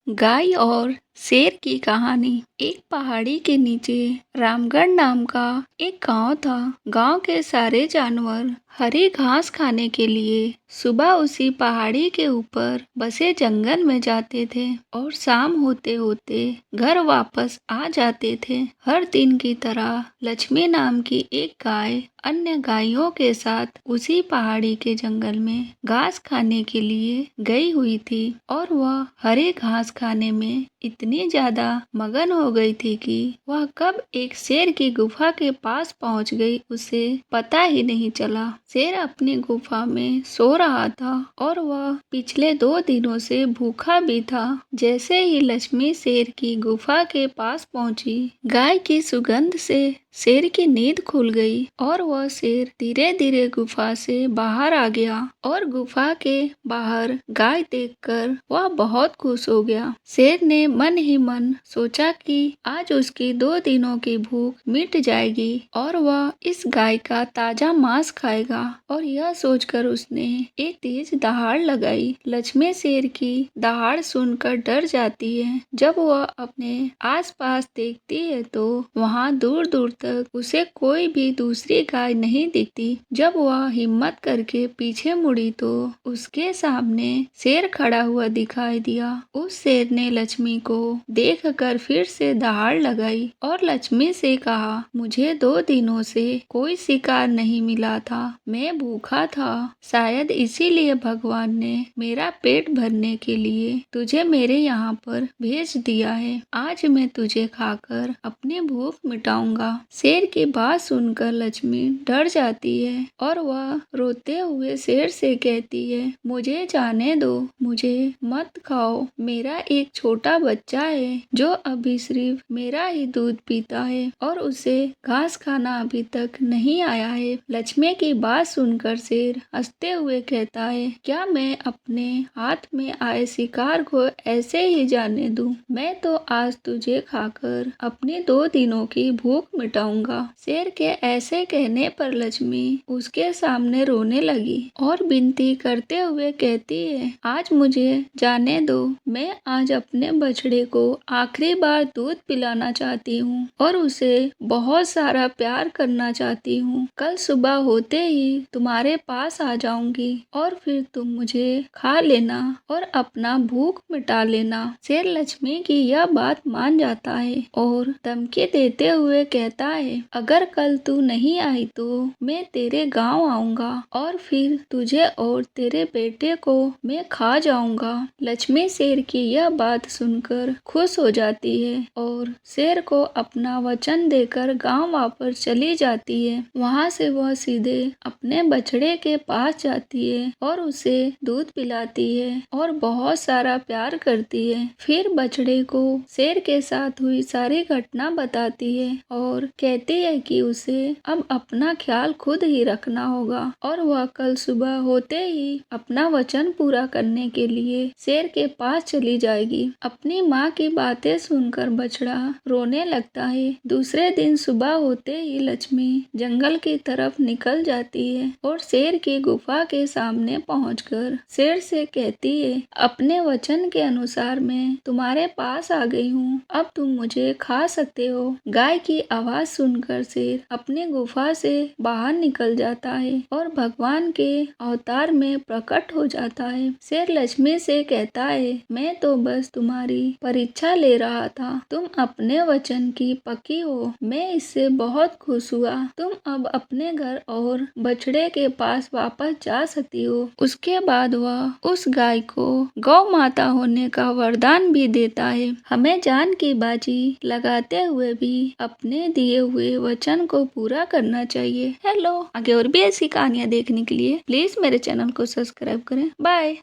गाय और शेर की कहानी। एक पहाड़ी के नीचे रामगढ़ नाम का एक गांव था। गांव के सारे जानवर हरी घास खाने के लिए सुबह उसी पहाड़ी के ऊपर बसे जंगल में जाते थे और शाम होते होते घर वापस आ जाते थे। हर दिन की तरह लक्ष्मी नाम की एक गाय अन्य गायों के साथ उसी पहाड़ी के जंगल में घास खाने के लिए गई हुई थी और वह हरे घास खाने में इतनी ज्यादा मगन हो गई थी कि वह कब एक शेर की गुफा के पास पहुंच गई उसे पता ही नहीं चला। शेर अपनी गुफा में सो रहा था और वह पिछले 2 दिनों से भूखा भी था। जैसे ही लक्ष्मी शेर की गुफा के पास पहुंची, गाय की सुगंध से शेर की नींद खुल गई और वह शेर धीरे धीरे गुफा से बाहर आ गया और गुफा के बाहर गाय देखकर वह बहुत खुश हो गया। शेर ने मन ही मन सोचा कि आज उसकी 2 दिनों की भूख मिट जाएगी और वह इस गाय का ताजा मांस खाएगा। और यह सोचकर उसने एक तेज दहाड़ लगाई। लक्ष्मी शेर की दहाड़ सुनकर डर जाती है। जब वह अपने आसपास देखती है तो वहाँ दूर दूर तक उसे कोई भी दूसरी गाय नहीं दिखती। जब वह हिम्मत करके पीछे मुड़ी तो उसके सामने शेर खड़ा हुआ दिखाई दिया। उस शेर ने लक्ष्मी को देखकर फिर से दहाड़ लगाई और लक्ष्मी से कहा, मुझे 2 दिनों से कोई शिकार नहीं मिला था, मैं भूखा था। शायद इसीलिए भगवान ने मेरा पेट भरने के लिए तुझे मेरे यहाँ पर भेज दिया है। आज मैं तुझे खाकर अपनी भूख मिटाऊंगा। शेर की बात सुनकर लक्ष्मी डर जाती है और वह रोते हुए शेर से कहती है, मुझे जाने दो, मुझे मत खाओ। मेरा एक छोटा बच्चा है जो अभी सिर्फ मेरा ही दूध पीता है और उसे घास खाना अभी तक नहीं आया है। लक्ष्मी की बात सुनकर शेर हंसते हुए कहता है, क्या मैं अपने हाथ में आए शिकार को ऐसे ही जाने दूं? मैं तो आज तुझे खाकर अपने 2 दिनों की भूख मिटाऊंगा। शेर के ऐसे कहने पर लक्ष्मी उसके सामने रोने लगी और विनती करते हुए कहती है, आज मुझे जाने दो, मैं आज अपने बछड़े को आखिरी बार दूध पिलाना चाहती हूँ और उसे बहुत सारा प्यार करना चाहती हूँ। कल सुबह होते ही तुम्हारे पास आ जाऊंगी और फिर तुम मुझे खा लेना और अपना भूख मिटा लेना। शेर लक्ष्मी की यह बात मान जाता है और धमकी देते हुए कहता है, अगर कल तू नहीं आई तो मैं तेरे गांव आऊंगा और फिर तुझे और तेरे बेटे को मैं खा जाऊंगा। लक्ष्मी शेर की यह बात सुनकर खुश हो जाती है और शेर को अपना वचन देकर गांव वापस चली जाती है। वहां से वह सीधे अपने बछड़े के पास जाती है और उसे दूध पिलाती है और बहुत सारा प्यार करती है। फिर बछड़े को शेर के साथ हुई सारी घटना बताती है और कहती है कि उसे अब अपना ख्याल खुद ही रखना होगा और वह कल सुबह होते ही अपना वचन पूरा करने के लिए शेर के पास चली जाएगी। अपनी माँ की बातें सुनकर बछड़ा रोने लगता है। दूसरे दिन सुबह होते ही लक्ष्मी जंगल की तरफ निकल जाती है और शेर की गुफा के सामने पहुंचकर शेर से कहती है, अपने वचन के अनुसार मैं तुम्हारे पास आ गई हूँ, अब तुम मुझे खा सकते हो। गाय की आवाज सुनकर शेर अपने गुफा से बाहर निकल जाता है और भगवान के अवतार में प्रकट हो जाता है। शेर लक्ष्मी से कहता है, मैं तो बस तुम्हारी परीक्षा ले रहा था, तुम अपने वचन की पक्की हो, मैं इससे बहुत खुश हुआ। तुम अब अपने घर और बछड़े के पास वापस जा सकती हो। उसके बाद वह उस गाय को गौ माता होने का वरदान भी देता है। हमें जान की बाजी लगाते हुए भी अपने दिए हुए वचन को पूरा करना चाहिए। हेलो, आगे और भी ऐसी कहानियाँ देखने के लिए प्लीज मेरे चैनल को सब्सक्राइब करें। बाय।